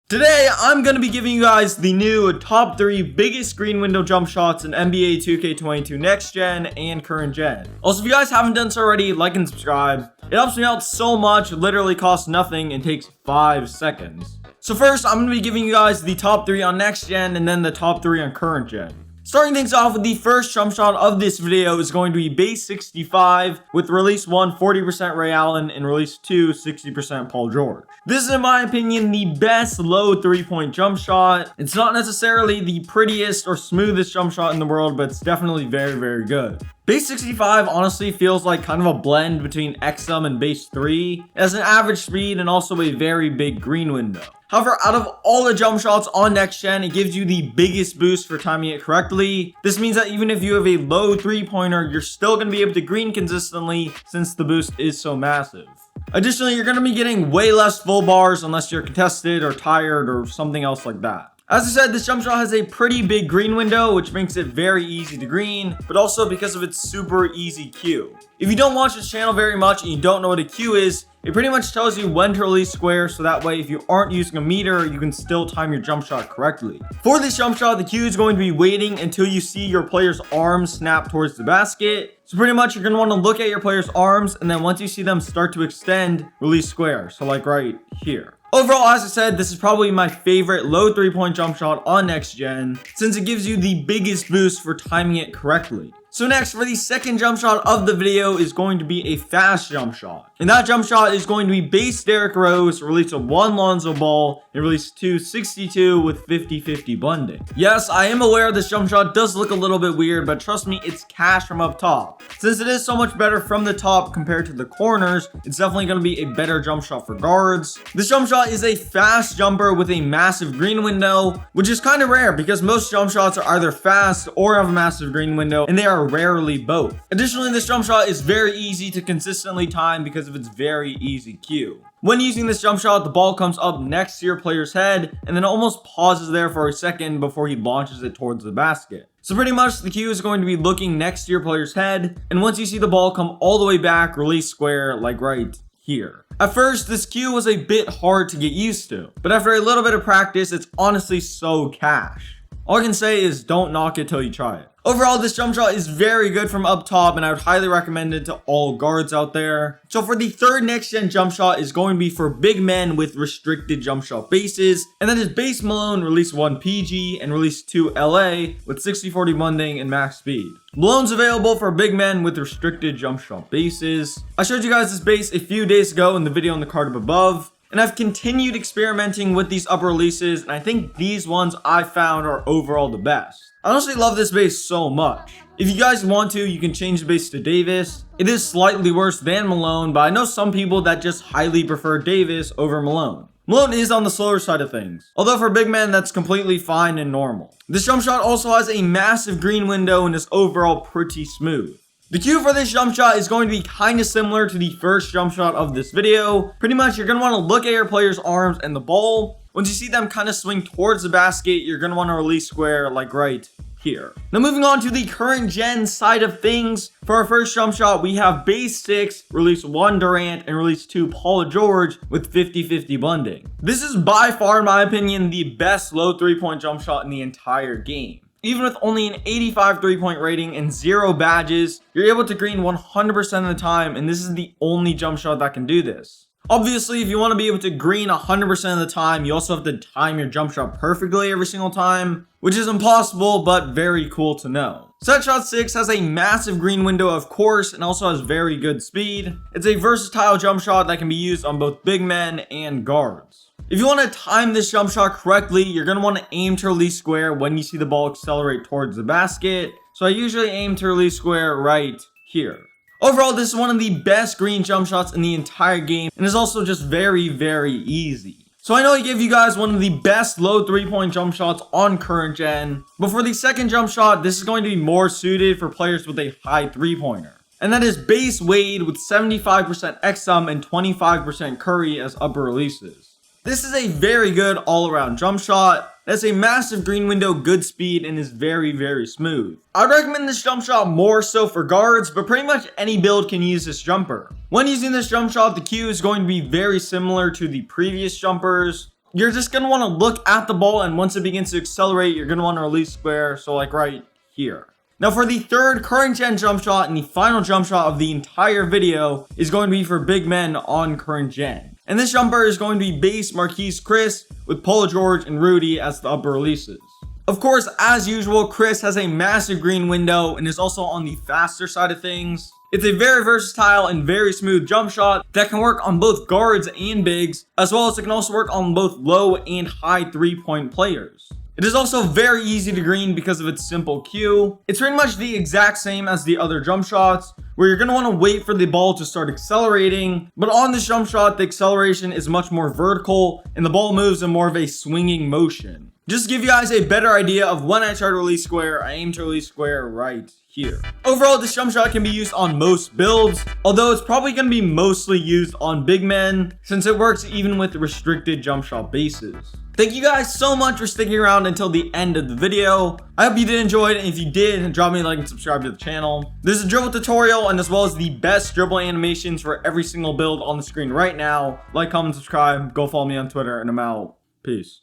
Today, I'm going to be giving you guys the new top 3 biggest screen window jump shots in NBA 2K22 next gen and current gen. Also, if you guys haven't done so already, like and subscribe. It helps me out so much, it literally costs nothing and takes 5 seconds. So first, I'm going to be giving you guys the top 3 on next gen and then the top 3 on current gen. Starting things off with the first jump shot of this video is going to be base 65 with release 1 40% Ray Allen and release 2 60% Paul George. This is in my opinion the best low 3-point jump shot. It's not necessarily the prettiest or smoothest jump shot in the world, but it's definitely very good. Base 65 honestly feels like kind of a blend between XM and base 3. It has an average speed and also a very big green window. However, out of all the jump shots on next gen, it gives you the biggest boost for timing it correctly. This means that even if you have a low 3-pointer, you're still going to be able to green consistently since the boost is so massive. Additionally, you're going to be getting way less full bars unless you're contested or tired or something else like that. As I said, this jump shot has a pretty big green window, which makes it very easy to green, but also because of its super easy cue. If you don't watch this channel very much and you don't know what a cue is, it pretty much tells you when to release square, so that way if you aren't using a meter, you can still time your jump shot correctly. For this jump shot, the cue is going to be waiting until you see your player's arms snap towards the basket. So pretty much you're going to want to look at your player's arms, and then once you see them start to extend, release square. So like right here. Overall, as I said, this is probably my favorite low 3-point jump shot on next gen, since it gives you the biggest boost for timing it correctly. So next, for the second jump shot of the video is going to be a fast jump shot. And that jump shot is going to be base Derrick Rose, release of 1 Lonzo Ball, and release 2 62 with 50-50 blending. Yes, I am aware this jump shot does look a little bit weird, but trust me, it's cash from up top. Since it is so much better from the top compared to the corners, it's definitely going to be a better jump shot for guards. This jump shot is a fast jumper with a massive green window, which is kind of rare because most jump shots are either fast or have a massive green window, and they are rarely both. Additionally, this jump shot is very easy to consistently time because of its very easy cue. When using this jump shot, the ball comes up next to your player's head and then almost pauses there for a second before he launches it towards the basket. So pretty much the cue is going to be looking next to your player's head, and once you see the ball come all the way back, release square like right here. At first, this cue was a bit hard to get used to, but after a little bit of practice, it's honestly so cash. All I can say is don't knock it till you try it. Overall, this jump shot is very good from up top, and I would highly recommend it to all guards out there. So for the third next gen jump shot is going to be for big men with restricted jump shot bases, and that is base Malone, release 1 PG, and release 2 LA with 60-40 blending and max speed. Malone's available for big men with restricted jump shot bases. I showed you guys this base a few days ago in the video in the card up above, and I've continued experimenting with these upper releases, and I think these ones I found are overall the best. I honestly love this base so much. If you guys want to, you can change the base to Davis. It is slightly worse than Malone, but I know some people that just highly prefer Davis over Malone. Malone is on the slower side of things, although for big men that's completely fine and normal. This jump shot also has a massive green window and is overall pretty smooth. The cue for this jump shot is going to be kind of similar to the first jump shot of this video. Pretty much you're going to want to look at your player's arms and the ball. Once you see them kind of swing towards the basket, you're going to want to release square like right here. Now moving on to the current gen side of things. For our first jump shot, we have base 6, release 1 Durant, and release 2 Paul George with 50-50 blending. This is by far, in my opinion, the best low 3-point jump shot in the entire game. Even with only an 85 3-point rating and 0 badges, you're able to green 100% of the time, and this is the only jump shot that can do this. Obviously, if you want to be able to green 100% of the time, you also have to time your jump shot perfectly every single time, which is impossible, but very cool to know. Set shot 6 has a massive green window, of course, and also has very good speed. It's a versatile jump shot that can be used on both big men and guards. If you want to time this jump shot correctly, you're going to want to aim to release square when you see the ball accelerate towards the basket. So I usually aim to release square right here. Overall, this is one of the best green jump shots in the entire game, and is also just very easy. So I know I gave you guys one of the best low 3-point jump shots on current gen, but for the second jump shot, this is going to be more suited for players with a high 3-pointer. And that is base Wade with 75% XM and 25% Curry as upper releases. This is a very good all-around jump shot. It has a massive green window, good speed, and is very smooth. I'd recommend this jump shot more so for guards, but pretty much any build can use this jumper. When using this jump shot, the cue is going to be very similar to the previous jumpers. you're just going to want to look at the ball, and once it begins to accelerate, you're going to want to release square, so like right here. Now for the third current gen jump shot and the final jump shot of the entire video is going to be for big men on current gen. And this jumper is going to be base Marquise Chris with Paul George and Rudy as the upper releases. Of course, as usual, Chris has a massive green window and is also on the faster side of things. It's a very versatile and very smooth jump shot that can work on both guards and bigs, as well as it can also work on both low and high 3-point players. It is also very easy to green because of its simple cue. It's pretty much the exact same as the other jump shots, where you're going to want to wait for the ball to start accelerating. But on this jump shot, the acceleration is much more vertical and the ball moves in more of a swinging motion. Just to give you guys a better idea of when I try to release square, I aim to release square right here. Overall, this jump shot can be used on most builds, although it's probably going to be mostly used on big men since it works even with restricted jump shot bases. Thank you guys so much for sticking around until the end of the video. I hope you did enjoy it, and if you did, drop me a like and subscribe to the channel. This is a dribble tutorial, and as well as the best dribble animations for every single build on the screen right now. Like, comment, subscribe, go follow me on Twitter, and I'm out. Peace.